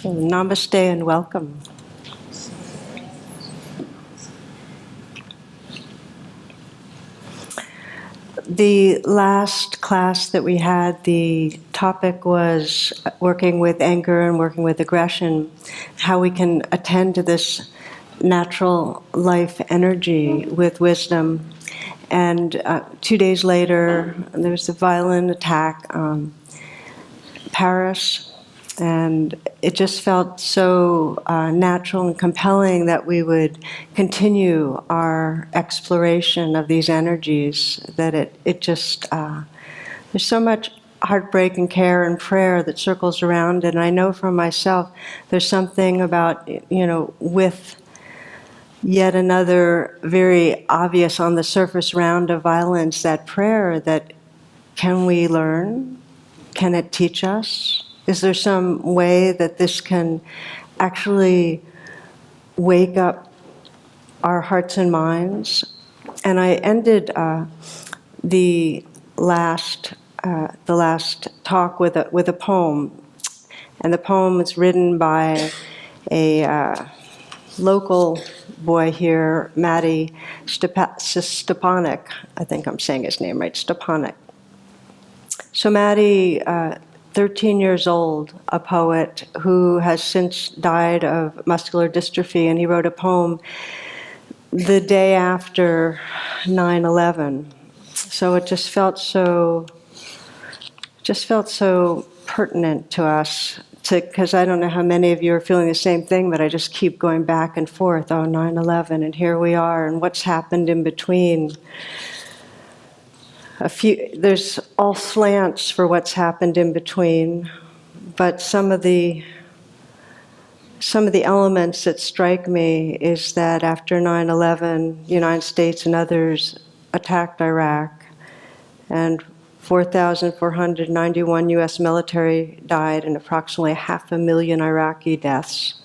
Namaste and welcome. The last class that we had, the topic was working with anger and working with aggression, how we can attend to this natural life energy with wisdom. And 2 days later, there was a violent attack on Paris. And it just felt so natural and compelling that we would continue our exploration of these energies, that it just, there's so much heartbreak and care and prayer that circles around it. And I know for myself, there's something about, with yet another very obvious on the surface round of violence, that prayer, that can we learn? Can it teach us? Is there some way that this can actually wake up our hearts and minds? And I ended the last talk with a poem, and the poem was written by a local boy here, Matty Stepanek. I think I'm saying his name right, Stepanek. So Matty, 13 years old, a poet who has since died of muscular dystrophy, and he wrote a poem the day after 9/11. So it just felt so pertinent to us, because I don't know how many of you are feeling the same thing, but I just keep going back and forth. Oh, 9/11, and here we are, and what's happened in between. There's all slants for what's happened in between, but some of the elements that strike me is that after 9/11, the United States and others attacked Iraq, and 4,491 U.S. military died, and approximately 500,000 Iraqi deaths,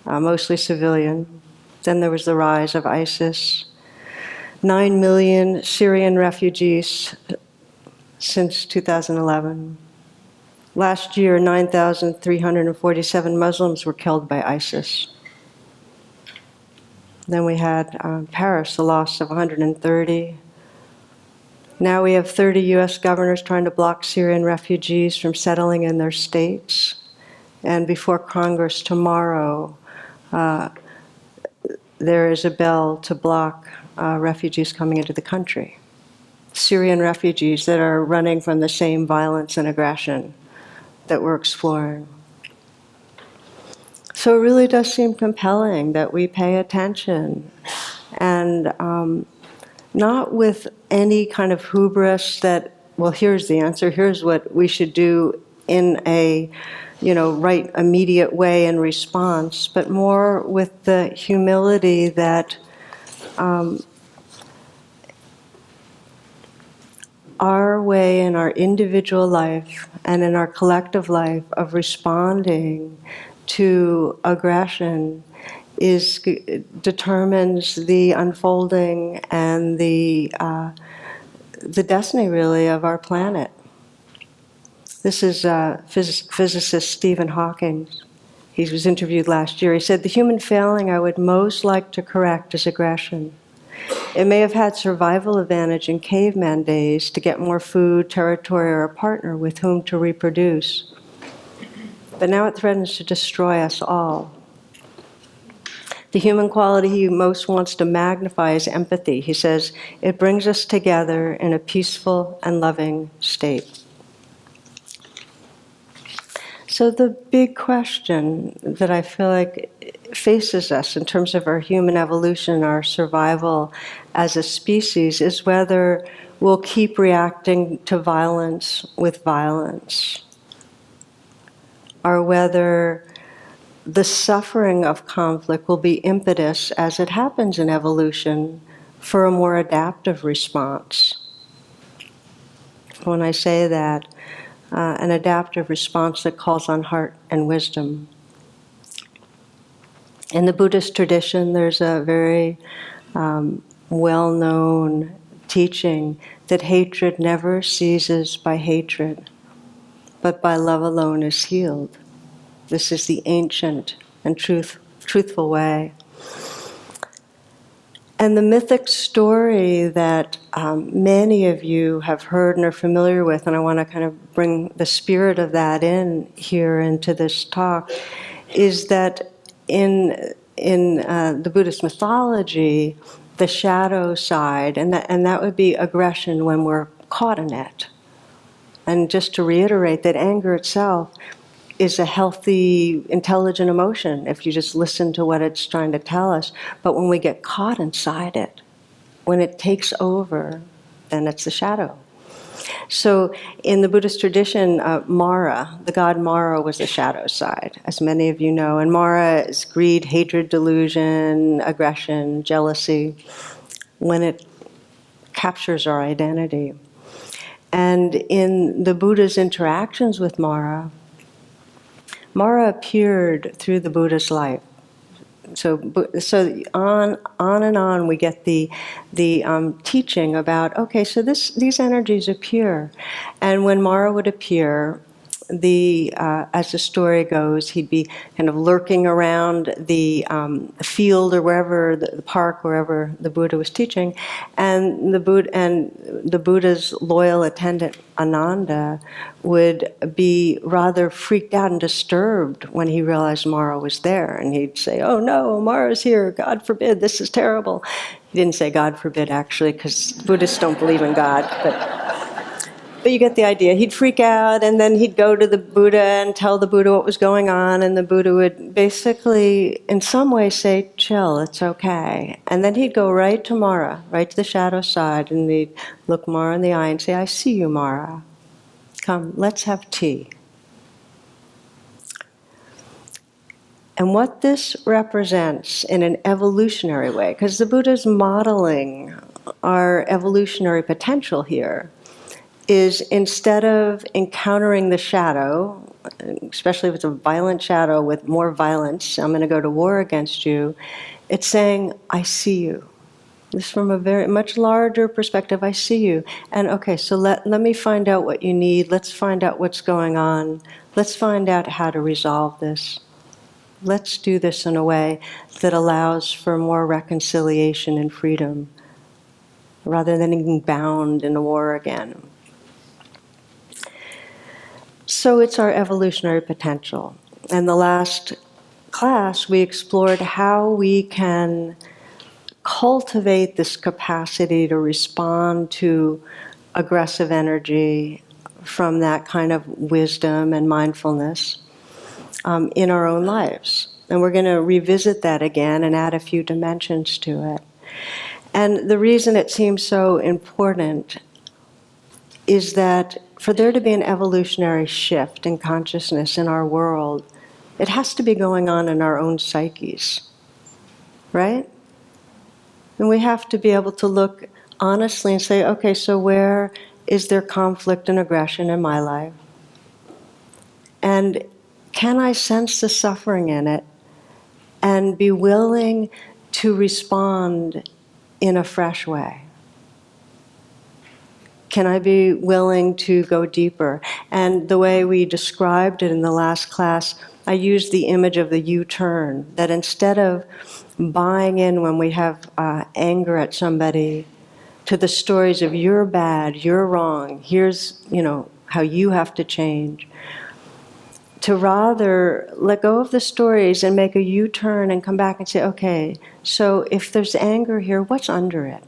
mostly civilian. Then there was the rise of ISIS. 9 million Syrian refugees since 2011. Last year, 9,347 Muslims were killed by ISIS. Then we had Paris, the loss of 130. Now we have 30 US governors trying to block Syrian refugees from settling in their states. And before Congress tomorrow, there is a bill to block refugees coming into the country. Syrian refugees that are running from the same violence and aggression that we're exploring. So it really does seem compelling that we pay attention, and not with any kind of hubris that, well, here's the answer, here's what we should do in a right immediate way in response, but more with the humility that our way in our individual life and in our collective life of responding to aggression determines the unfolding and the destiny, really, of our planet. This is physicist Stephen Hawking. He was interviewed last year. He said, "The human failing I would most like to correct is aggression. It may have had survival advantage in caveman days to get more food, territory, or a partner with whom to reproduce. But now it threatens to destroy us all. The human quality he most wants to magnify is empathy." He says, "It brings us together in a peaceful and loving state." So the big question that I feel like faces us in terms of our human evolution, our survival as a species, is whether we'll keep reacting to violence with violence, or whether the suffering of conflict will be impetus, as it happens in evolution, for a more adaptive response. When I say that, an adaptive response that calls on heart and wisdom. In the Buddhist tradition, there's a very well-known teaching that hatred never ceases by hatred, but by love alone is healed. This is the ancient and truthful way. And the mythic story that many of you have heard and are familiar with, and I want to kind of bring the spirit of that in here into this talk, is that in the Buddhist mythology, the shadow side, and that would be aggression when we're caught in it. And just to reiterate that anger itself is a healthy, intelligent emotion if you just listen to what it's trying to tell us. But when we get caught inside it, when it takes over, then it's the shadow. So in the Buddhist tradition, Mara, the god Mara, was the shadow side, as many of you know. And Mara is greed, hatred, delusion, aggression, jealousy, when it captures our identity. And in the Buddha's interactions with Mara appeared through the Buddha's life. So on and on we get the teaching about, okay, so these energies appear. And when Mara would appear, as the story goes, he'd be kind of lurking around the field or wherever, the park, wherever the Buddha was teaching, and the Buddha's loyal attendant Ananda would be rather freaked out and disturbed when he realized Mara was there, and he'd say, "Oh no, Mara's here! God forbid! This is terrible." He didn't say "God forbid" actually, because Buddhists don't believe in God, but you get the idea. He'd freak out, and then he'd go to the Buddha and tell the Buddha what was going on, and the Buddha would basically, in some way, say, "Chill, it's okay." And then he'd go right to Mara, right to the shadow side, and he'd look Mara in the eye and say, "I see you, Mara. Come, let's have tea." And what this represents in an evolutionary way, because the Buddha's modeling our evolutionary potential here, is instead of encountering the shadow, especially if it's a violent shadow with more violence, I'm going to go to war against you, it's saying, "I see you." This is from a very much larger perspective. I see you. And okay, so let me find out what you need. Let's find out what's going on. Let's find out how to resolve this. Let's do this in a way that allows for more reconciliation and freedom, rather than being bound in a war again. So it's our evolutionary potential. And the last class, we explored how we can cultivate this capacity to respond to aggressive energy from that kind of wisdom and mindfulness in our own lives. And we're going to revisit that again and add a few dimensions to it. And the reason it seems so important is that for there to be an evolutionary shift in consciousness in our world, it has to be going on in our own psyches, right? And we have to be able to look honestly and say, okay, so where is there conflict and aggression in my life? And can I sense the suffering in it and be willing to respond in a fresh way? Can I be willing to go deeper? And the way we described it in the last class, I used the image of the U-turn, that instead of buying in when we have anger at somebody to the stories of "you're bad, you're wrong, here's how you have to change," to rather let go of the stories and make a U-turn and come back and say, okay, so if there's anger here, what's under it?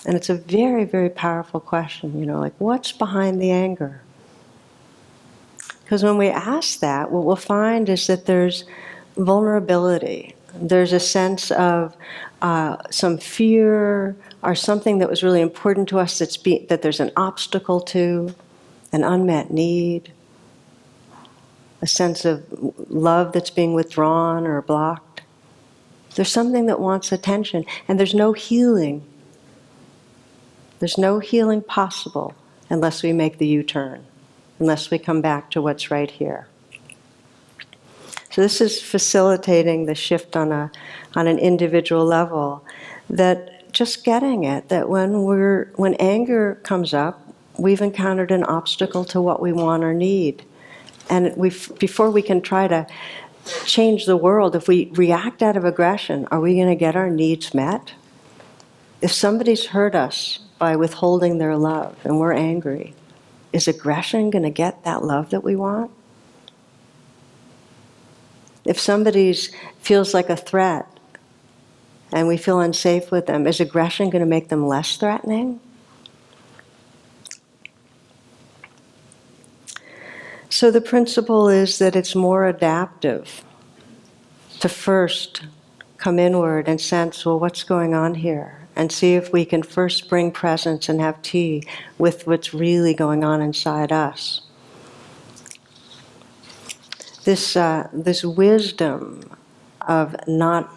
And it's a very, very powerful question, like what's behind the anger? Because when we ask that, what we'll find is that there's vulnerability. There's a sense of some fear or something that was really important to us that there's an obstacle to, an unmet need, a sense of love that's being withdrawn or blocked. There's something that wants attention, and there's no healing. There's no healing possible unless we make the U-turn, unless we come back to what's right here. So this is facilitating the shift on an individual level, that just getting it, that when anger comes up, we've encountered an obstacle to what we want or need. And before we can try to change the world, if we react out of aggression, are we going to get our needs met? If somebody's hurt us by withholding their love and we're angry, is aggression going to get that love that we want? If somebody feels like a threat and we feel unsafe with them, is aggression going to make them less threatening? So the principle is that it's more adaptive to first come inward and sense, well, what's going on here? And see if we can first bring presence and have tea with what's really going on inside us. This wisdom of not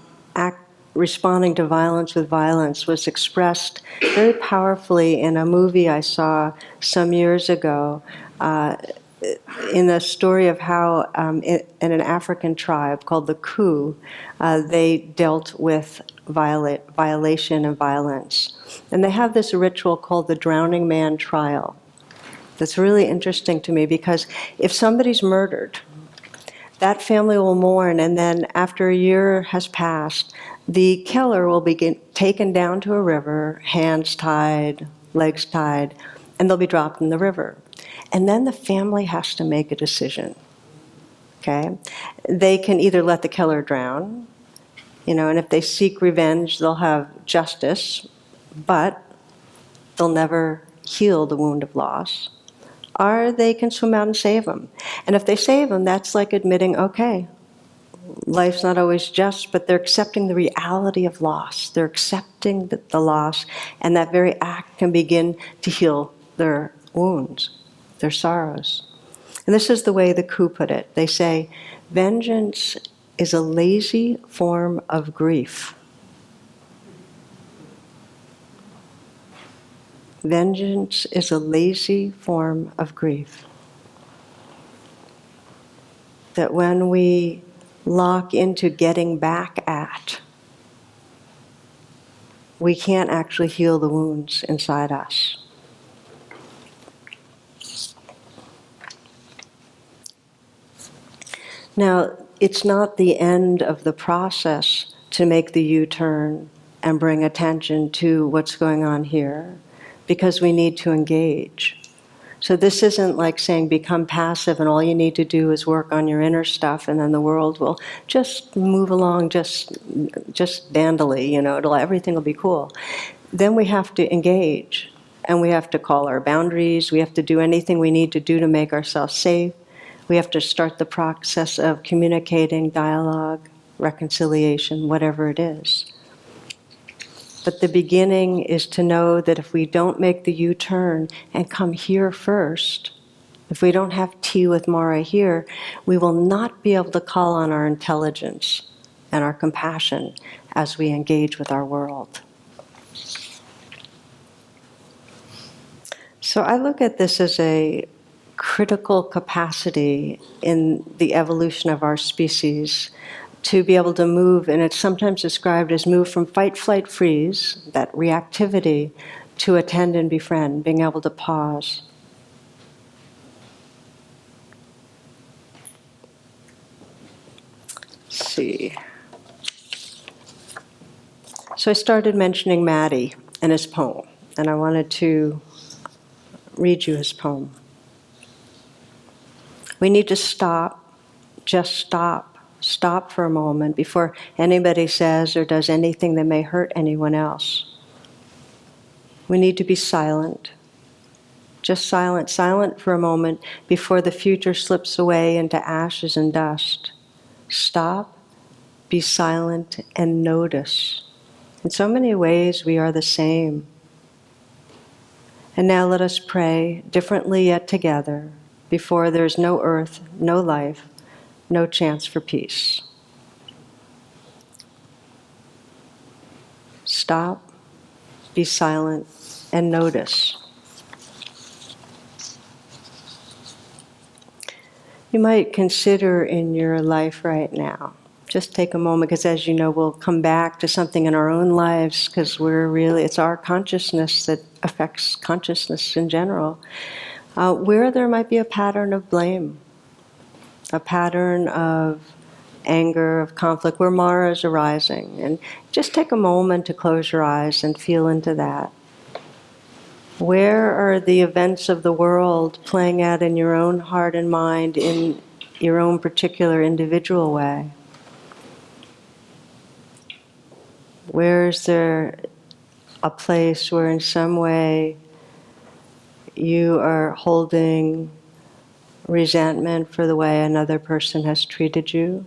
responding to violence with violence was expressed very powerfully in a movie I saw some years ago, in the story of how in an African tribe called the Ku, they dealt with violation and violence. And they have this ritual called the Drowning Man Trial. That's really interesting to me because if somebody's murdered, that family will mourn, and then after a year has passed, the killer will be taken down to a river, hands tied, legs tied, and they'll be dropped in the river. And then the family has to make a decision, okay? They can either let the killer drown, and if they seek revenge, they'll have justice, but they'll never heal the wound of loss. Or they can swim out and save them. And if they save them, that's like admitting, okay, life's not always just, but they're accepting the reality of loss. They're accepting the loss, and that very act can begin to heal their wounds, their sorrows. And this is the way the Ku put it. They say, vengeance is a lazy form of grief. Vengeance is a lazy form of grief. That when we lock into getting back at, we can't actually heal the wounds inside us. Now, it's not the end of the process to make the U-turn and bring attention to what's going on here, because we need to engage. So this isn't like saying become passive and all you need to do is work on your inner stuff and then the world will just move along just dandily, everything will be cool. Then we have to engage, and we have to call our boundaries, we have to do anything we need to do to make ourselves safe. We have to start the process of communicating, dialogue, reconciliation, whatever it is. But the beginning is to know that if we don't make the U-turn and come here first, if we don't have tea with Mara here, we will not be able to call on our intelligence and our compassion as we engage with our world. So I look at this as a critical capacity in the evolution of our species to be able to move, and it's sometimes described as move from fight, flight, freeze, that reactivity, to attend and befriend, being able to pause. Let's see. So I started mentioning Maddie and his poem, and I wanted to read you his poem. We need to stop, just stop. Stop for a moment before anybody says or does anything that may hurt anyone else. We need to be silent. Just silent for a moment before the future slips away into ashes and dust. Stop, be silent, and notice. In so many ways, we are the same. And now let us pray, differently yet together, before there's no earth, no life, no chance for peace. Stop, be silent, and notice. You might consider in your life right now, just take a moment, because as you know, we'll come back to something in our own lives, because it's our consciousness that affects consciousness in general, where there might be a pattern of blame, a pattern of anger, of conflict, where Mara is arising. And just take a moment to close your eyes and feel into that. Where are the events of the world playing out in your own heart and mind in your own particular individual way? Where is there a place where in some way you are holding resentment for the way another person has treated you?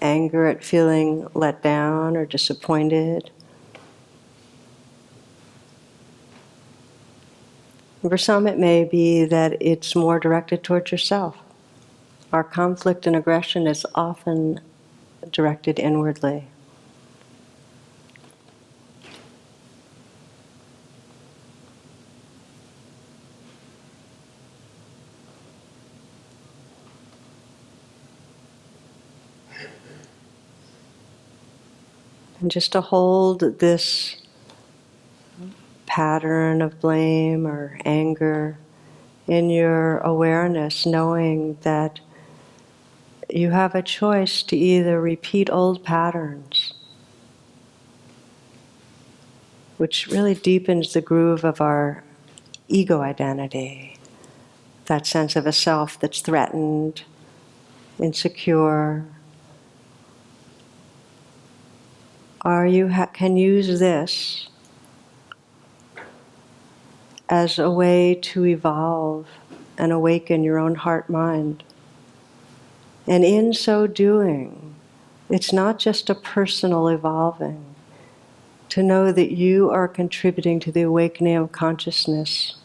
Anger at feeling let down or disappointed? For some, it may be that it's more directed towards yourself. Our conflict and aggression is often directed inwardly. And just to hold this pattern of blame or anger in your awareness, knowing that you have a choice to either repeat old patterns, which really deepens the groove of our ego identity, that sense of a self that's threatened, insecure, or you can use this as a way to evolve and awaken your own heart-mind. And in so doing, it's not just a personal evolving, to know that you are contributing to the awakening of consciousness.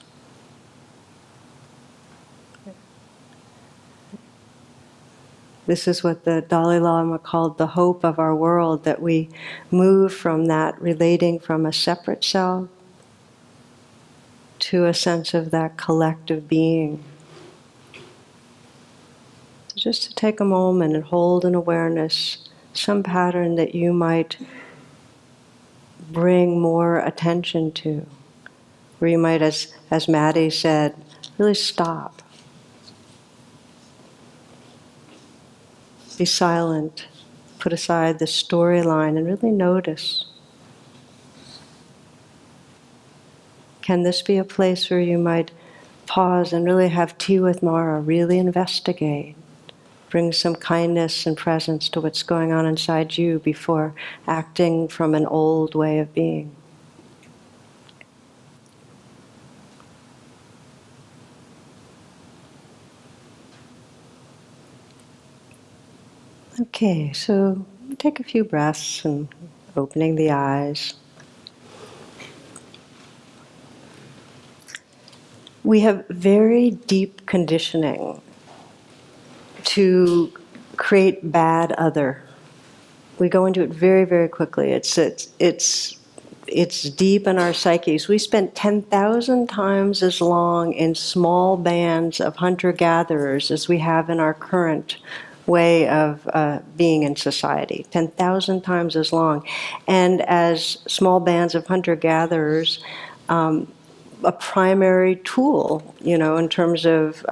This is what the Dalai Lama called the hope of our world, that we move from that relating from a separate self to a sense of that collective being. So just to take a moment and hold in awareness some pattern that you might bring more attention to, where you might, as Maddie said, really stop. Be silent, put aside the storyline and really notice. Can this be a place where you might pause and really have tea with Mara, really investigate, bring some kindness and presence to what's going on inside you before acting from an old way of being? Okay, so take a few breaths and opening the eyes. We have very deep conditioning to create bad other. We go into it very, very quickly. It's deep in our psyches. We spent 10,000 times as long in small bands of hunter-gatherers as we have in our current way of being in society. 10,000 times as long. And as small bands of hunter-gatherers, a primary tool, in terms of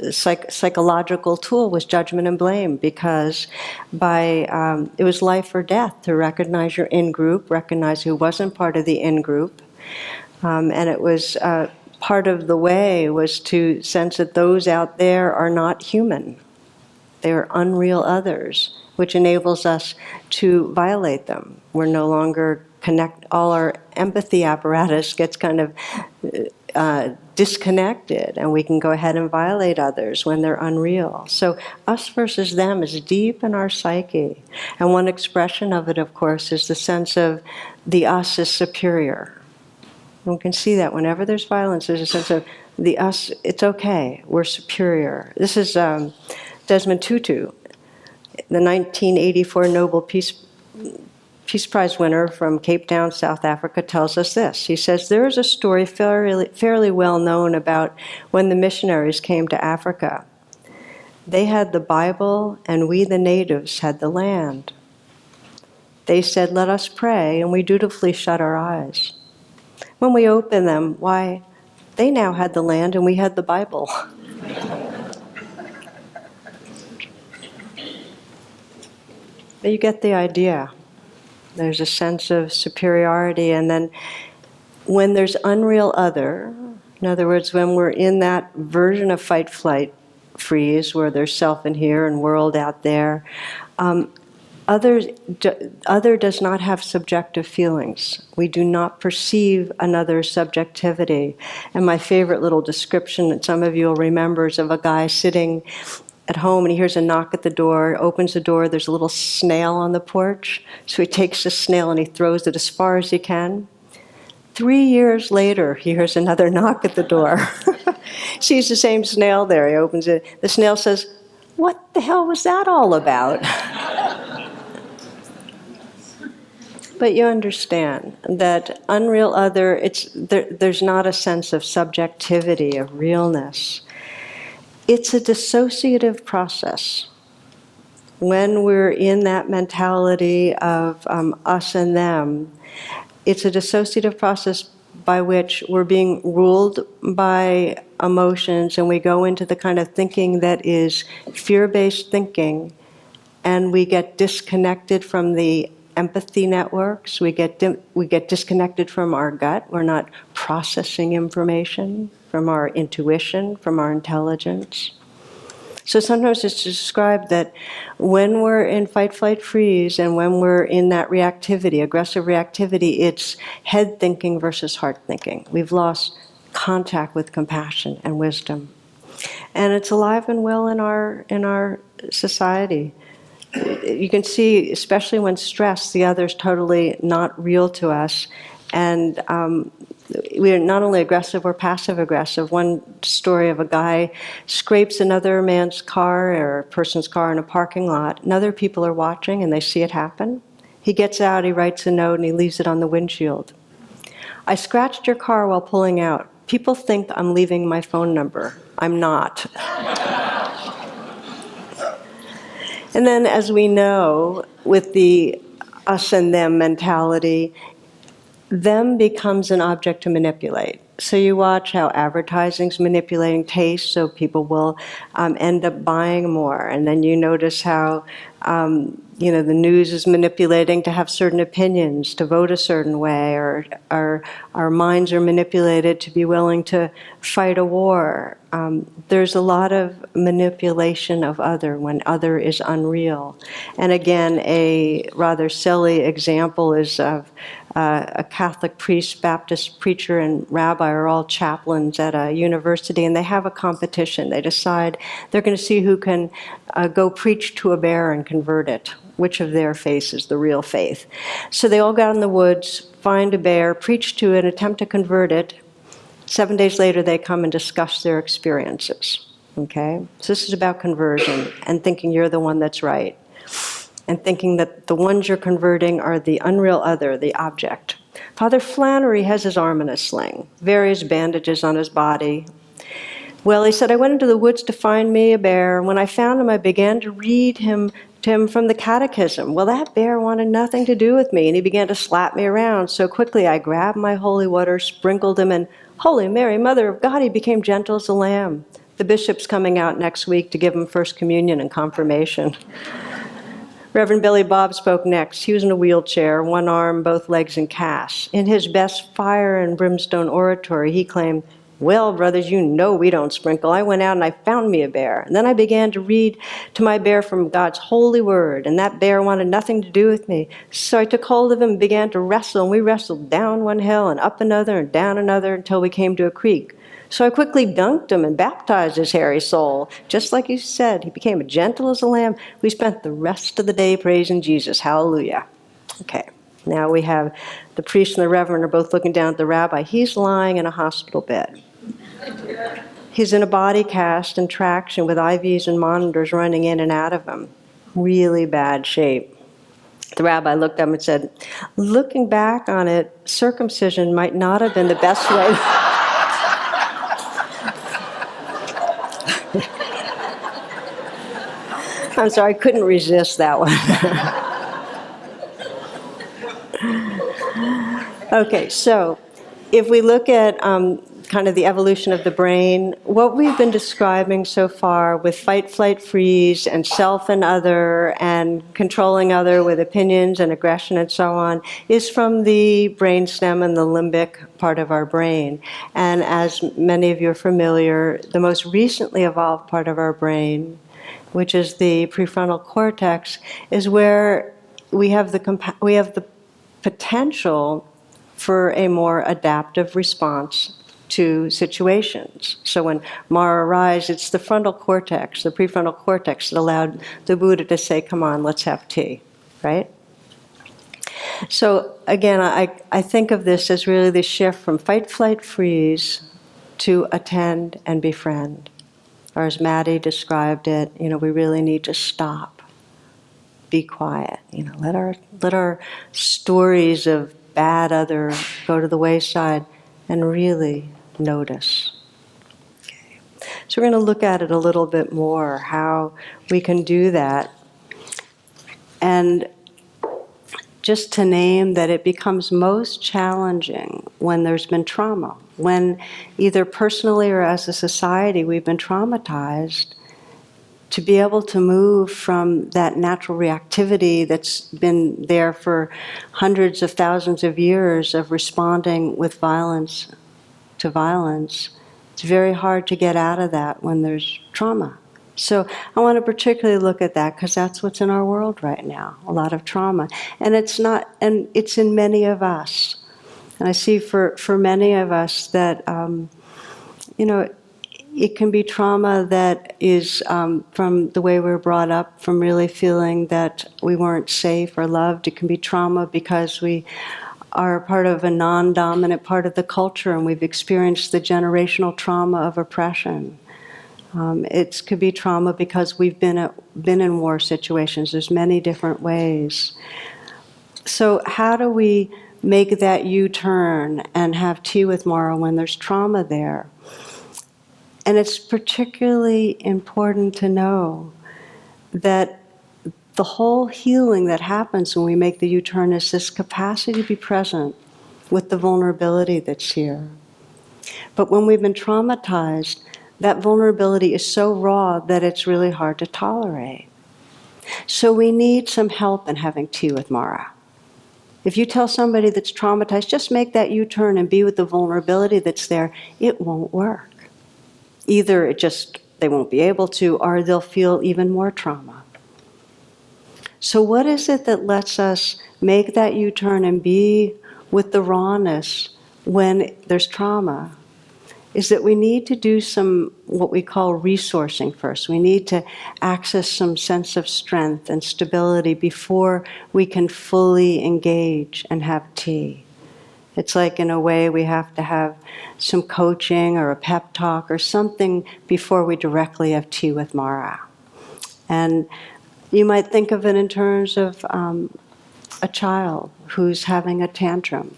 psychological tool was judgment and blame, because it was life or death to recognize your in-group, recognize who wasn't part of the in-group, and it was part of the way was to sense that those out there are not human. They are unreal others, which enables us to violate them. We're no longer all our empathy apparatus gets kind of disconnected, and we can go ahead and violate others when they're unreal. So us versus them is deep in our psyche. And one expression of it, of course, is the sense of the us is superior. And we can see that whenever there's violence, there's a sense of the us, it's okay, we're superior. This is Desmond Tutu, the 1984 Nobel Peace Prize winner from Cape Town, South Africa, tells us this. He says, there is a story fairly well known about when the missionaries came to Africa. They had the Bible, and we, the natives, had the land. They said, let us pray, and we dutifully shut our eyes. When we opened them, why, They now had the land and we had the Bible. But you get the idea. There's a sense of superiority, and then when there's unreal other, in other words, when we're in that version of fight, flight, freeze, where there's self in here and world out there, other does not have subjective feelings. We do not perceive another's subjectivity. And my favorite little description that some of you will remember is of a guy sitting at home and he hears a knock at the door, opens the door, there's a little snail on the porch. So he takes the snail and he throws it as far as he can. 3 years later, he hears another knock at the door. Sees the same snail there, he opens it. The snail says, "What the hell was that all about?" But you understand that unreal other, there's not a sense of subjectivity, of realness. It's a dissociative process. When we're in that mentality of us and them, it's a dissociative process by which we're being ruled by emotions, and we go into the kind of thinking that is fear-based thinking, and we get disconnected from the empathy networks. We get disconnected from our gut. We're not processing information from our intuition, from our intelligence. So sometimes it's described that when we're in fight, flight, freeze, and when we're in that reactivity, aggressive reactivity, it's head thinking versus heart thinking. We've lost contact with compassion and wisdom. And it's alive and well in our society. You can see, especially when stressed, the other's totally not real to us. And we're not only aggressive, we're passive-aggressive. One story of a guy scrapes another man's car or a person's car in a parking lot, and other people are watching and they see it happen. He gets out, he writes a note, and he leaves it on the windshield. "I scratched your car while pulling out. People think I'm leaving my phone number. I'm not." And then, as we know, with the us and them mentality, them becomes an object to manipulate. So you watch how advertising's manipulating taste, so people will end up buying more. And then you notice how the news is manipulating to have certain opinions, to vote a certain way, or our minds are manipulated to be willing to fight a war. There's a lot of manipulation of other when other is unreal. And again, a rather silly example is of a Catholic priest, Baptist preacher, and rabbi are all chaplains at a university, and they have a competition. They decide they're going to see who can go preach to a bear and convert it, which of their faith is the real faith. So they all go out in the woods, find a bear, preach to it, attempt to convert it. 7 days later, they come and discuss their experiences. Okay? So this is about conversion and thinking you're the one that's right, and thinking that the ones you're converting are the unreal other, the object. Father Flannery has his arm in a sling, various bandages on his body. Well, he said, "I went into the woods to find me a bear, and when I found him, I began to read to him from the catechism. Well, that bear wanted nothing to do with me, and he began to slap me around. So quickly I grabbed my holy water, sprinkled him, and Holy Mary, Mother of God, he became gentle as a lamb. The bishop's coming out next week to give him First Communion and confirmation." Reverend Billy Bob spoke next. He was in a wheelchair, one arm, both legs in casts. In his best fire and brimstone oratory, he claimed, "Well, brothers, you know we don't sprinkle. I went out and I found me a bear. And then I began to read to my bear from God's holy word, and that bear wanted nothing to do with me. So I took hold of him and began to wrestle, and we wrestled down one hill and up another and down another until we came to a creek. So I quickly dunked him and baptized his hairy soul. Just like you said, he became as gentle as a lamb. We spent the rest of the day praising Jesus. Hallelujah." Okay, now we have the priest and the reverend are both looking down at the rabbi. He's lying in a hospital bed. He's in a body cast and traction with IVs and monitors running in and out of him. Really bad shape. The rabbi looked up and said, "Looking back on it, circumcision might not have been the best way." I'm sorry, I couldn't resist that one. Okay, so if we look at kind of the evolution of the brain, what we've been describing so far with fight, flight, freeze, and self and other, and controlling other with opinions and aggression and so on, is from the brainstem and the limbic part of our brain. And as many of you are familiar, the most recently evolved part of our brain, which is the prefrontal cortex, is where we have the potential for a more adaptive response to situations. So when Mara arrives, it's the frontal cortex, the prefrontal cortex, that allowed the Buddha to say, come on, let's have tea, right? So again, I think of this as really the shift from fight, flight, freeze to attend and befriend. Or as Maddie described it, we really need to stop, be quiet. Let our stories of bad other go to the wayside and really notice. Okay. So we're going to look at it a little bit more, how we can do that. And just to name that it becomes most challenging when there's been trauma, when either personally or as a society we've been traumatized, to be able to move from that natural reactivity that's been there for hundreds of thousands of years of responding with violence to violence. It's very hard to get out of that when there's trauma. So I want to particularly look at that because that's what's in our world right now, a lot of trauma. And it's in many of us. And I see for many of us that, it can be trauma that is from the way we were brought up, from really feeling that we weren't safe or loved. It can be trauma because we are part of a non-dominant part of the culture and we've experienced the generational trauma of oppression. It could be trauma because we've been in war situations. There's many different ways. So how do we make that U-turn and have tea with Mara when there's trauma there? And it's particularly important to know that the whole healing that happens when we make the U-turn is this capacity to be present with the vulnerability that's here. But when we've been traumatized, that vulnerability is so raw that it's really hard to tolerate. So we need some help in having tea with Mara. If you tell somebody that's traumatized, just make that U-turn and be with the vulnerability that's there, it won't work. Either they won't be able to, or they'll feel even more trauma. So what is it that lets us make that U-turn and be with the rawness when there's trauma? Is that we need to do some, what we call resourcing first. We need to access some sense of strength and stability before we can fully engage and have tea. It's like, in a way, we have to have some coaching or a pep talk or something before we directly have tea with Mara. And you might think of it in terms of a child who's having a tantrum.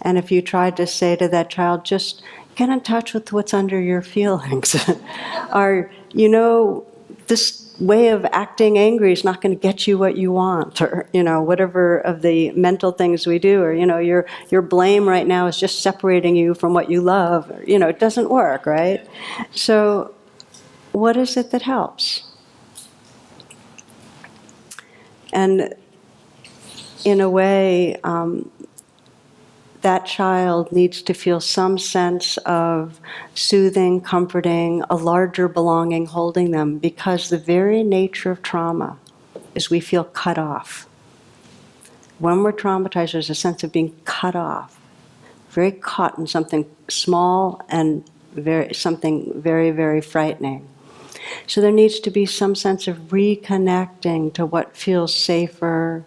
And if you tried to say to that child, just get in touch with what's under your feelings. Or, this way of acting angry is not going to get you what you want, or, whatever of the mental things we do, or, your blame right now is just separating you from what you love, or, it doesn't work, right? So what is it that helps? And in a way, that child needs to feel some sense of soothing, comforting, a larger belonging holding them, because the very nature of trauma is we feel cut off. When we're traumatized, there's a sense of being cut off, very caught in something small and something very, very frightening. So there needs to be some sense of reconnecting to what feels safer,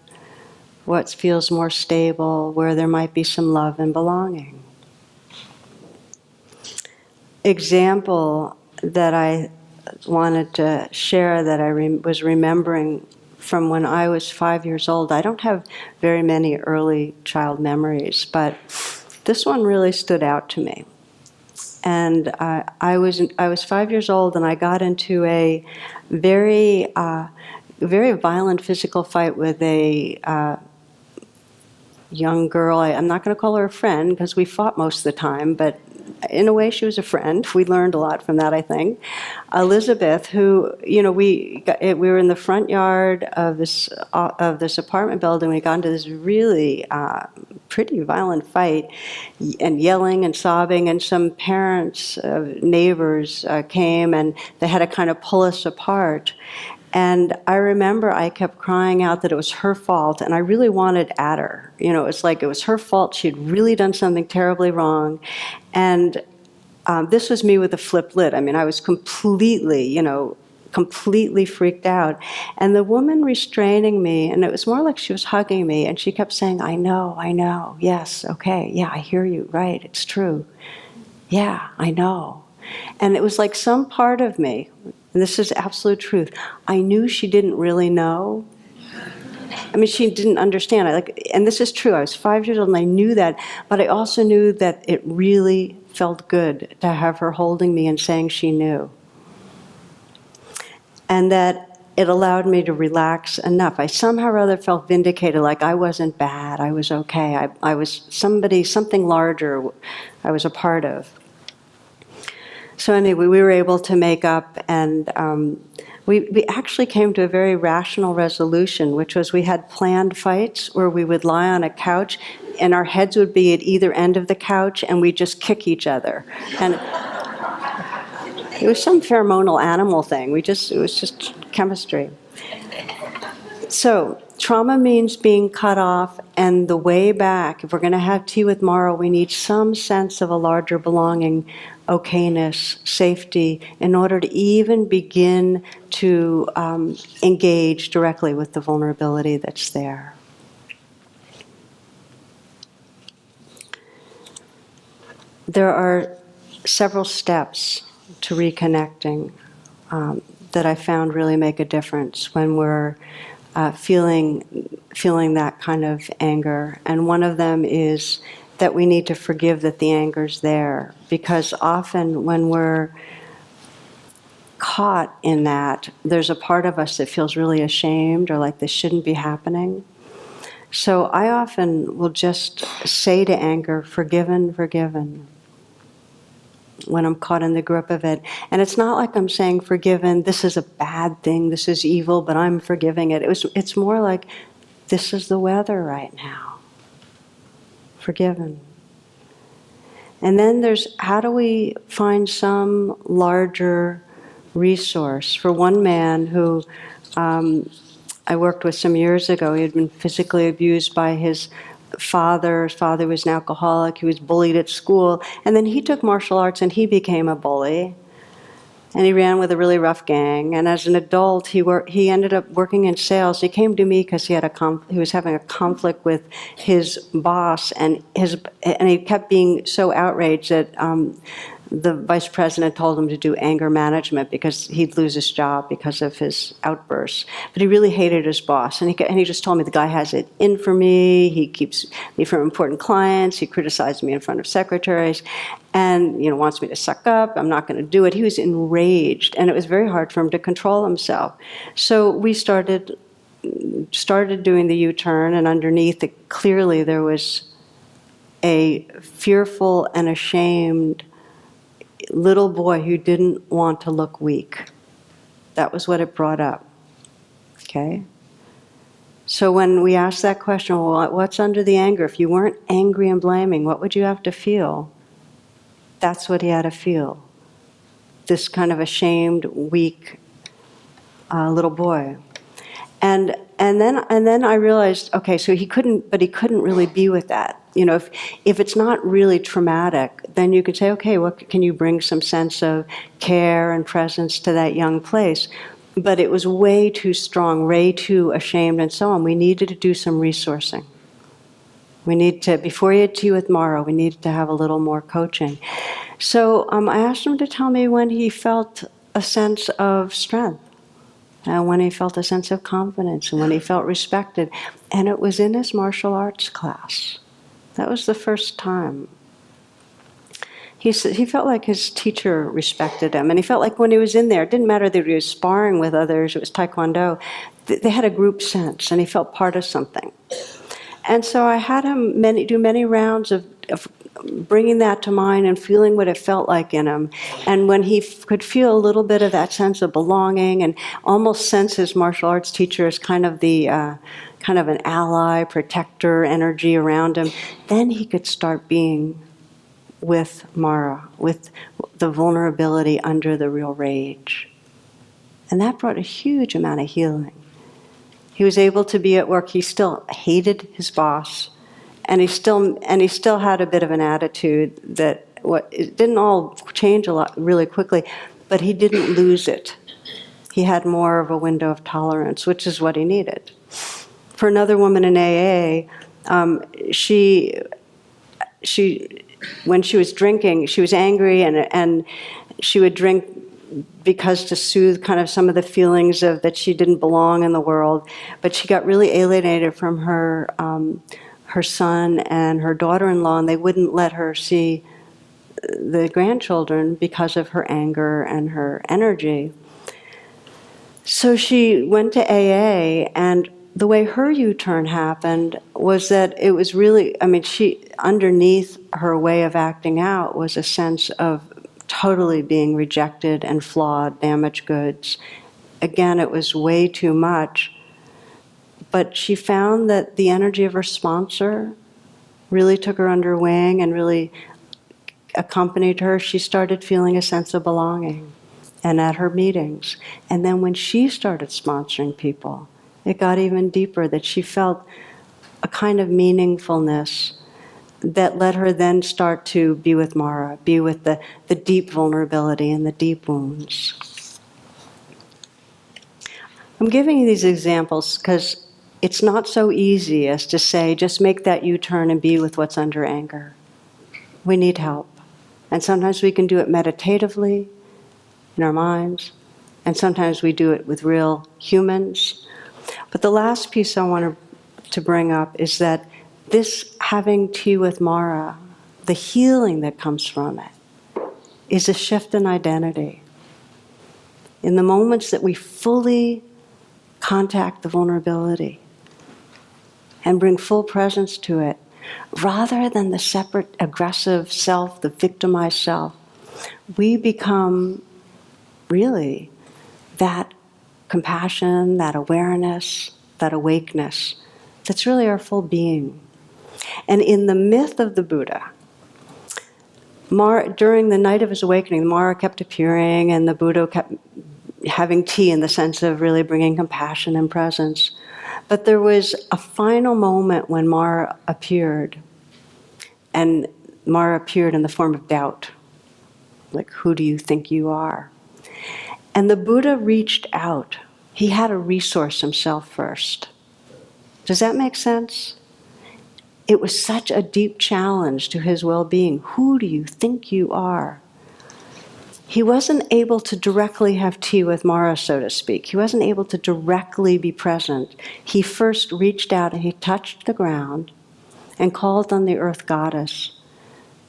what feels more stable, where there might be some love and belonging. Example that I wanted to share that I was remembering from when I was 5 years old. I don't have very many early child memories, but this one really stood out to me. And I was 5 years old, and I got into a very violent physical fight with a young girl. I'm not going to call her a friend because we fought most of the time, but in a way she was a friend. We learned a lot from that, I think. Elizabeth, who, we were in the front yard of this apartment building. We got into this really pretty violent fight, and yelling and sobbing, and some parents, neighbors came, and they had to kind of pull us apart. And I remember I kept crying out that it was her fault, and I really wanted at her. It's like it was her fault. She had really done something terribly wrong. And this was me with a flipped lid. I mean, I was completely freaked out. And the woman restraining me, and it was more like she was hugging me, and she kept saying, I know, yes, okay, yeah, I hear you, right, it's true. Yeah, I know. And it was like some part of me, and this is absolute truth, I knew she didn't really know. I mean, she didn't understand. And this is true, I was 5 years old and I knew that, but I also knew that it really felt good to have her holding me and saying she knew. And that it allowed me to relax enough. I somehow or other felt vindicated, like I wasn't bad, I was okay, I was something larger I was a part of. So anyway, we were able to make up, and we actually came to a very rational resolution, which was we had planned fights where we would lie on a couch and our heads would be at either end of the couch and we'd just kick each other. And it was some pheromonal animal thing. It was just chemistry. So trauma means being cut off, and the way back, if we're going to have tea with Mara, we need some sense of a larger belonging, okayness, safety, in order to even begin to engage directly with the vulnerability that's there. There are several steps to reconnecting that I found really make a difference when we're feeling that kind of anger. And one of them is that we need to forgive that the anger's there. Because often when we're caught in that, there's a part of us that feels really ashamed or like this shouldn't be happening. So I often will just say to anger, forgiven, forgiven, when I'm caught in the grip of it. And it's not like I'm saying forgiven, this is a bad thing, this is evil, but I'm forgiving it. It's more like, this is the weather right now. Forgiven. And then there's, how do we find some larger resource? For one man who I worked with some years ago, he had been physically abused by his father. His father was an alcoholic. He was bullied at school. And then he took martial arts and he became a bully. And he ran with a really rough gang. And as an adult, he ended up working in sales. He came to me because he was having a conflict with his boss, and he kept being so outraged that the vice president told him to do anger management because he'd lose his job because of his outbursts. But he really hated his boss, and he just told me, the guy has it in for me, he keeps me from important clients, he criticized me in front of secretaries, and wants me to suck up, I'm not going to do it. He was enraged, and it was very hard for him to control himself. So we started doing the U-turn, and underneath it, clearly there was a fearful and ashamed little boy who didn't want to look weak. That was what it brought up. Okay? So when we asked that question, well, what's under the anger? If you weren't angry and blaming, what would you have to feel? That's what he had to feel. This kind of ashamed, weak little boy. And then I realized, okay, so he couldn't really be with that. If it's not really traumatic, then you could say, okay, what can you bring some sense of care and presence to that young place? But it was way too strong, way too ashamed, and so on. We needed to do some resourcing. We need to, before he had tea with Mara, we needed to have a little more coaching. So I asked him to tell me when he felt a sense of strength, and when he felt a sense of confidence, and when he felt respected. And it was in his martial arts class. That was the first time. He felt like his teacher respected him, and he felt like when he was in there, it didn't matter that he was sparring with others, it was Taekwondo, they had a group sense, and he felt part of something. And so I had him do many rounds of bringing that to mind and feeling what it felt like in him. And when he could feel a little bit of that sense of belonging and almost sense his martial arts teacher as kind of the kind of an ally, protector energy around him, then he could start being with Mara, with the vulnerability under the real rage. And that brought a huge amount of healing. He was able to be at work. He still hated his boss, and he still had a bit of an attitude that it didn't all change a lot really quickly, but he didn't lose it. He had more of a window of tolerance, which is what he needed. For another woman in AA, she when she was drinking, she was angry, and she would drink because to soothe kind of some of the feelings of that she didn't belong in the world. But she got really alienated from her son and her daughter-in-law, and they wouldn't let her see the grandchildren because of her anger and her energy. So she went to AA, and the way her U-turn happened was that it was really, underneath her way of acting out was a sense of totally being rejected and flawed, damaged goods. Again, it was way too much. But she found that the energy of her sponsor really took her under wing and really accompanied her. She started feeling a sense of belonging, and at her meetings. And then when she started sponsoring people, it got even deeper, that she felt a kind of meaningfulness that let her then start to be with Mara, be with the deep vulnerability and the deep wounds. I'm giving you these examples because it's not so easy as to say, just make that U-turn and be with what's under anger. We need help. And sometimes we can do it meditatively in our minds, and sometimes we do it with real humans. But the last piece I want to bring up is that this having tea with Mara, the healing that comes from it, is a shift in identity. In the moments that we fully contact the vulnerability and bring full presence to it, rather than the separate aggressive self, the victimized self, we become really that compassion, that awareness, that awakeness, that's really our full being. And in the myth of the Buddha, during the night of his awakening, Mara kept appearing, and the Buddha kept having tea in the sense of really bringing compassion and presence. But there was a final moment when Mara appeared, and Mara appeared in the form of doubt. Like, who do you think you are? And the Buddha reached out. He had to resource himself first. Does that make sense? It was such a deep challenge to his well-being. Who do you think you are? He wasn't able to directly have tea with Mara, so to speak. He wasn't able to directly be present. He first reached out and he touched the ground and called on the earth goddess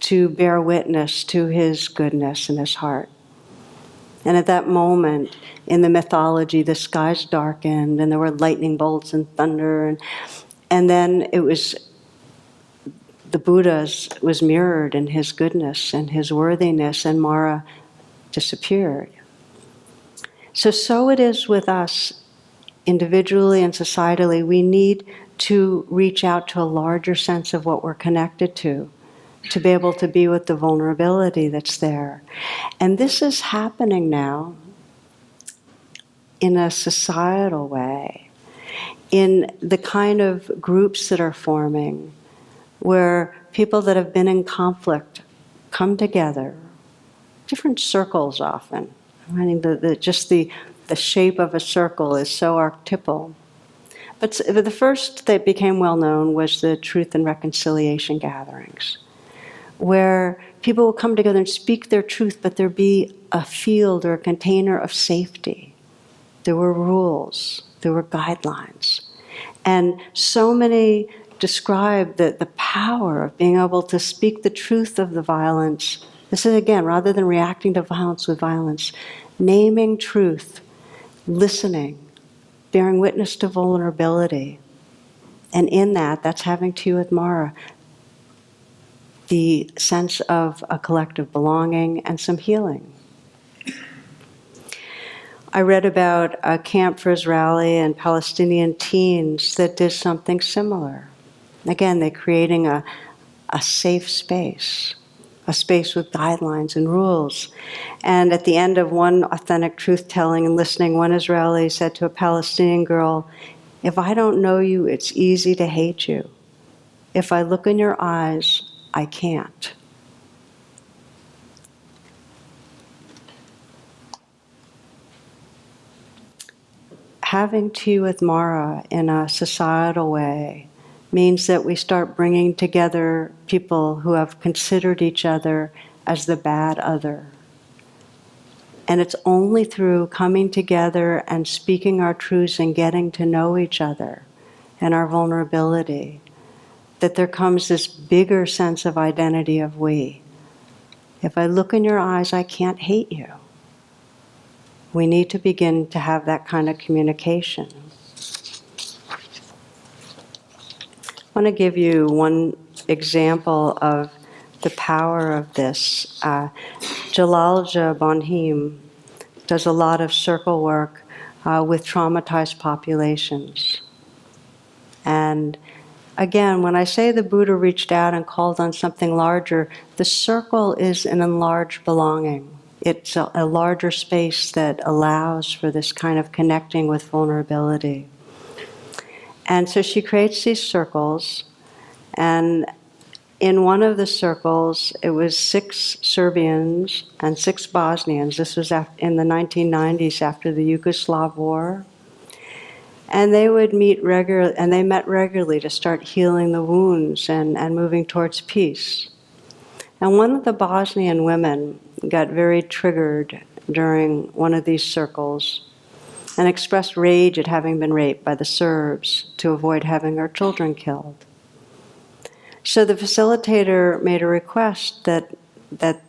to bear witness to his goodness in his heart. And at that moment, in the mythology, the skies darkened and there were lightning bolts and thunder. And then it was the Buddha's was mirrored in his goodness and his worthiness, and Mara disappeared. So it is with us individually and societally. We need to reach out to a larger sense of what we're connected to be able to be with the vulnerability that's there. And this is happening now in a societal way, in the kind of groups that are forming, where people that have been in conflict come together, different circles often. I mean, the shape of a circle is so archetypal. But the first that became well known was the Truth and Reconciliation gatherings, where people will come together and speak their truth, but there be a field or a container of safety. There were rules, there were guidelines. And so many describe the power of being able to speak the truth of the violence. This is, again, rather than reacting to violence with violence, naming truth, listening, bearing witness to vulnerability, And in that, that's having tea with Mara, the sense of a collective belonging and some healing. I read about a Camp for Israeli and Palestinian teens that did something similar. Again, they're creating a safe space, a space with guidelines and rules. And at the end of one authentic truth-telling and listening, one Israeli said to a Palestinian girl, "If I don't know you, it's easy to hate you. If I look in your eyes, I can't." Having tea with Mara in a societal way means that we start bringing together people who have considered each other as the bad other. And it's only through coming together and speaking our truths and getting to know each other and our vulnerability that there comes this bigger sense of identity of we. If I look in your eyes, I can't hate you. We need to begin to have that kind of communication. I want to give you one example of the power of this. Jalalja Bonhim does a lot of circle work with traumatized populations. And again, when I say the Buddha reached out and called on something larger, the circle is an enlarged belonging. It's a larger space that allows for this kind of connecting with vulnerability. And so she creates these circles, and in one of the circles, it was 6 Serbians and 6 Bosnians. This was in the 1990s after the Yugoslav war. And they would meet regularly, and they met regularly to start healing the wounds and moving towards peace. And one of the Bosnian women got very triggered during one of these circles and expressed rage at having been raped by the Serbs to avoid having her children killed. So the facilitator made a request that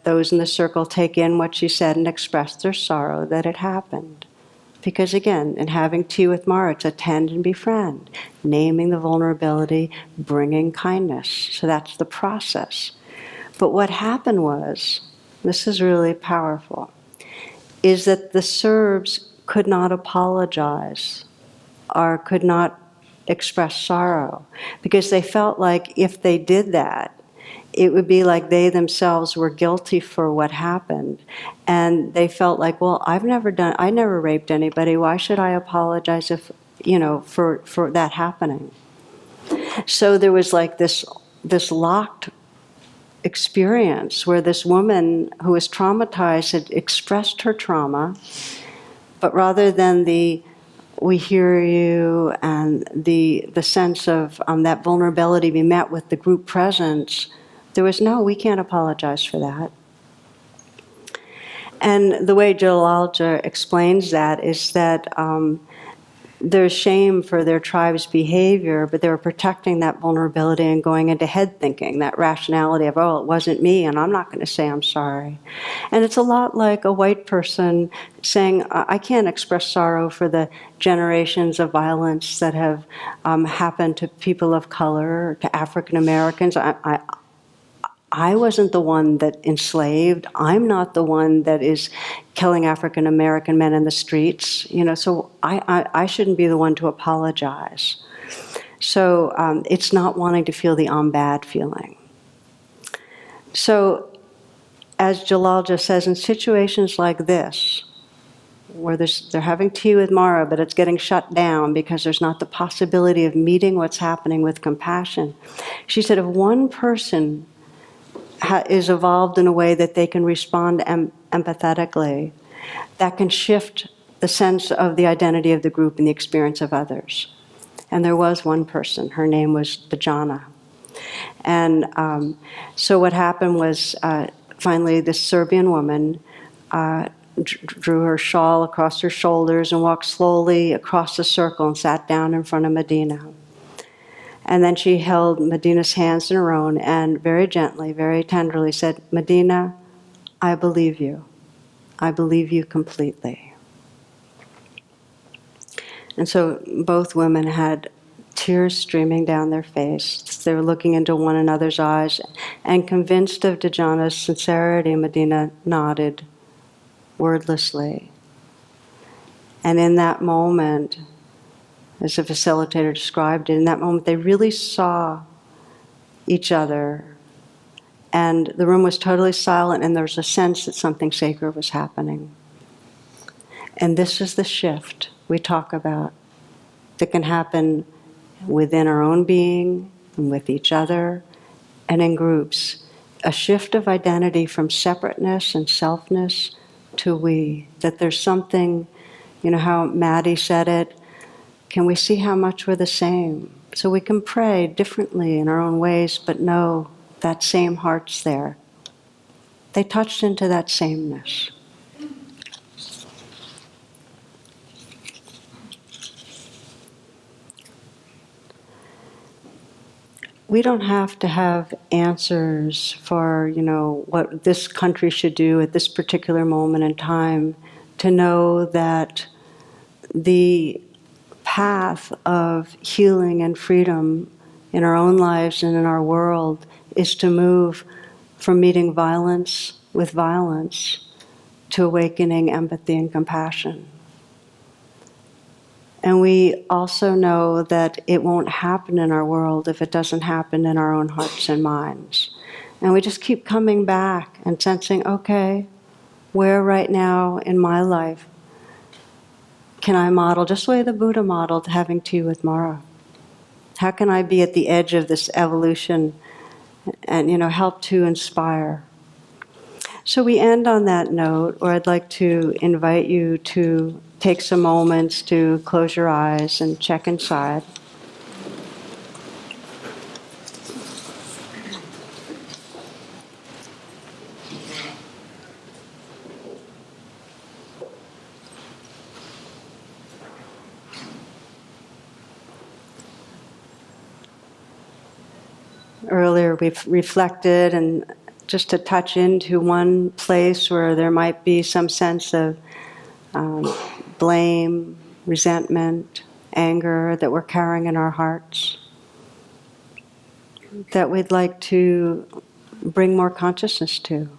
those in the circle take in what she said and express their sorrow that it happened. Because again, in having tea with Mara, it's attend and befriend, naming the vulnerability, bringing kindness. So that's the process. But what happened was, this is really powerful, is that the Serbs could not apologize or could not express sorrow because they felt like if they did that, it would be like they themselves were guilty for what happened. And they felt like, well, I never raped anybody. Why should I apologize if, for that happening? So there was like this locked experience where this woman who was traumatized had expressed her trauma, but rather than we hear you and the sense of that vulnerability be met with the group presence, there was no, we can't apologize for that. And the way Jalalja explains that is that there's shame for their tribe's behavior, but they were protecting that vulnerability and going into head thinking, that rationality of, oh, it wasn't me, and I'm not going to say I'm sorry. And it's a lot like a white person saying, I can't express sorrow for the generations of violence that have happened to people of color, to African Americans. I wasn't the one that enslaved. I'm not the one that is killing African American men in the streets. So I shouldn't be the one to apologize. So it's not wanting to feel the I'm bad feeling. So as Jalalja says, in situations like this, where they're having tea with Mara, but it's getting shut down because there's not the possibility of meeting what's happening with compassion, she said, if one person is evolved in a way that they can respond empathetically, that can shift the sense of the identity of the group and the experience of others. And there was one person, her name was Bajana. And so what happened was finally this Serbian woman drew her shawl across her shoulders and walked slowly across the circle and sat down in front of Medina. And then she held Medina's hands in her own and very gently, very tenderly said, Medina, I believe you. I believe you completely. And so both women had tears streaming down their face. They were looking into one another's eyes, and convinced of Dhyana's sincerity, Medina nodded wordlessly. And in that moment, as the facilitator described it, in that moment they really saw each other, and the room was totally silent, and there was a sense that something sacred was happening. And this is the shift we talk about that can happen within our own being and with each other and in groups. A shift of identity from separateness and selfness to we. That there's something, you know how Maddie said it, can we see how much we're the same? So we can pray differently in our own ways, but know that same heart's there. They touched into that sameness. We don't have to have answers for, what this country should do at this particular moment in time to know that the path of healing and freedom in our own lives and in our world is to move from meeting violence with violence to awakening empathy and compassion. And we also know that it won't happen in our world if it doesn't happen in our own hearts and minds. And we just keep coming back and sensing, okay, where right now in my life can I model, just the way the Buddha modeled having tea with Mara? How can I be at the edge of this evolution and, help to inspire? So we end on that note, or I'd like to invite you to take some moments to close your eyes and check inside. Earlier we've reflected and just to touch into one place where there might be some sense of blame, resentment, anger that we're carrying in our hearts, that we'd like to bring more consciousness to,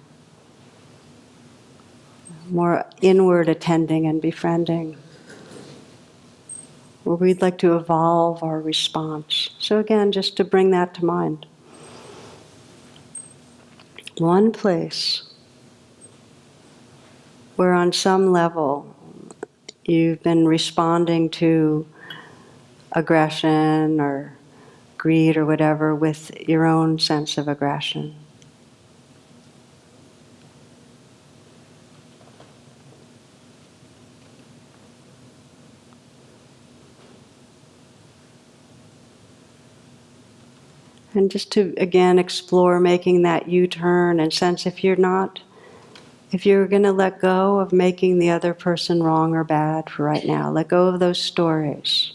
more inward attending and befriending, where we'd like to evolve our response. So again, just to bring that to mind. One place where on some level you've been responding to aggression or greed or whatever with your own sense of aggression. And just to, again, explore making that U-turn and sense if you're going to let go of making the other person wrong or bad for right now, let go of those stories.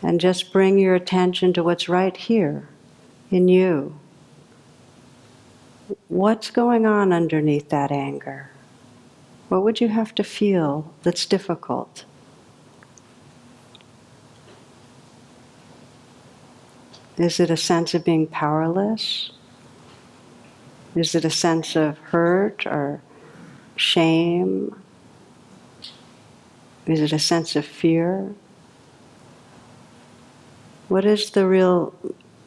And just bring your attention to what's right here in you. What's going on underneath that anger? What would you have to feel that's difficult? Is it a sense of being powerless? Is it a sense of hurt or shame? Is it a sense of fear? What is the real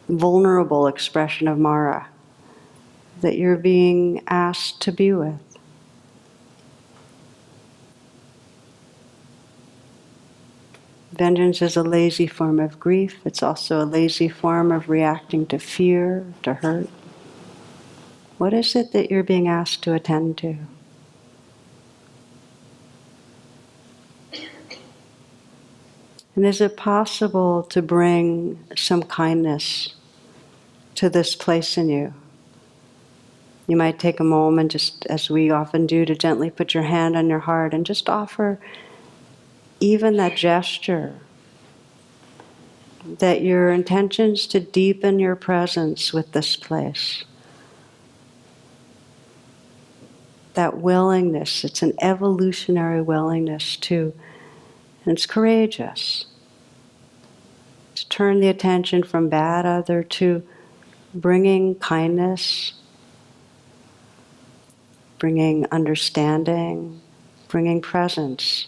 vulnerable expression of Mara that you're being asked to be with? Vengeance is a lazy form of grief. It's also a lazy form of reacting to fear, to hurt. What is it that you're being asked to attend to? And is it possible to bring some kindness to this place in you? You might take a moment, just as we often do, to gently put your hand on your heart and just offer even that gesture, that your intentions to deepen your presence with this place. That willingness, it's an evolutionary willingness to, and it's courageous, To turn the attention from bad other to bringing kindness, bringing understanding, bringing presence.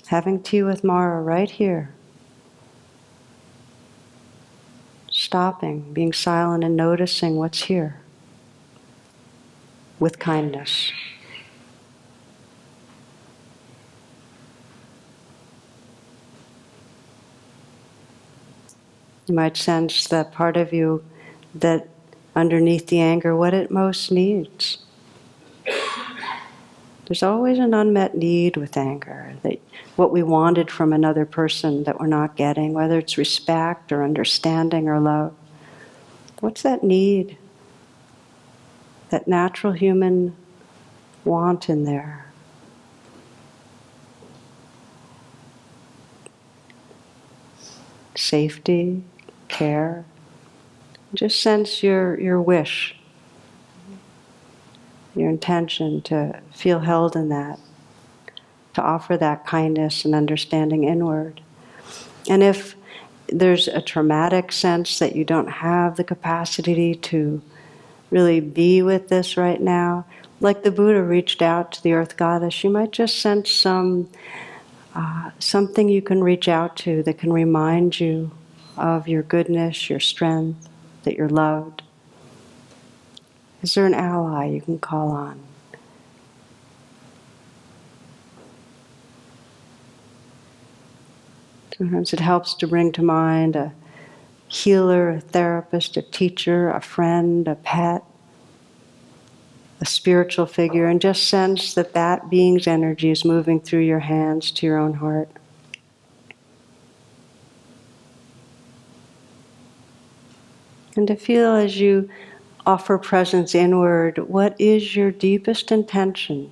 Having tea with Mara right here. Stopping, being silent and noticing what's here with kindness. You might sense that part of you that underneath the anger, what it most needs. There's always an unmet need with anger, that what we wanted from another person that we're not getting, whether it's respect or understanding or love. What's that need? That natural human want in there. Safety, care. Just sense your wish, your intention to feel held in that, to offer that kindness and understanding inward. And if there's a traumatic sense that you don't have the capacity to really be with this right now, like the Buddha reached out to the earth goddess, you might just sense something you can reach out to that can remind you of your goodness, your strength, that you're loved. Is there an ally you can call on? Sometimes it helps to bring to mind a healer, a therapist, a teacher, a friend, a pet, a spiritual figure, and just sense that that being's energy is moving through your hands to your own heart. And to feel as you offer presence inward, what is your deepest intention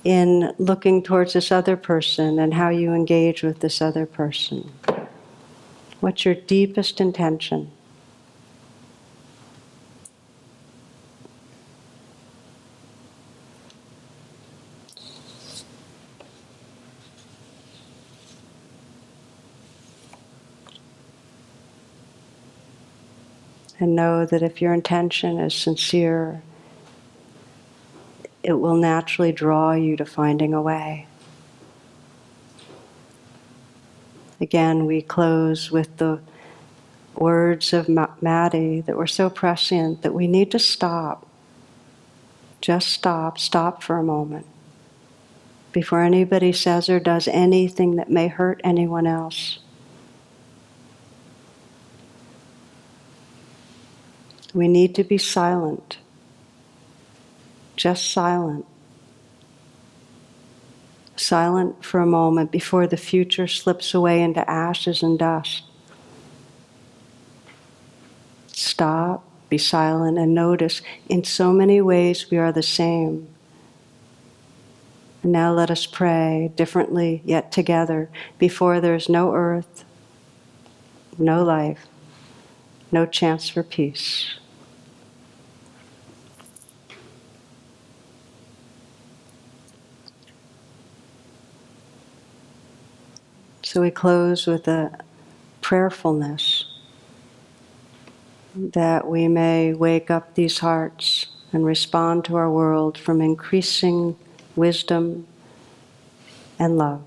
in looking towards this other person and how you engage with this other person? What's your deepest intention? And know that if your intention is sincere, it will naturally draw you to finding a way. Again, we close with the words of Maddie that were so prescient that we need to stop. Just stop for a moment before anybody says or does anything that may hurt anyone else. We need to be silent, just silent. Silent for a moment before the future slips away into ashes and dust. Stop, be silent, and notice in so many ways we are the same. And now let us pray differently yet together before there is no earth, no life, no chance for peace. So we close with a prayerfulness that we may wake up these hearts and respond to our world from increasing wisdom and love.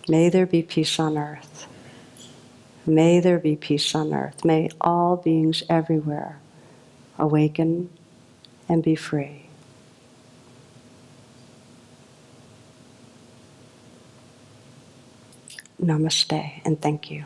May there be peace on earth. May there be peace on earth. May all beings everywhere awaken and be free. Namaste, and thank you.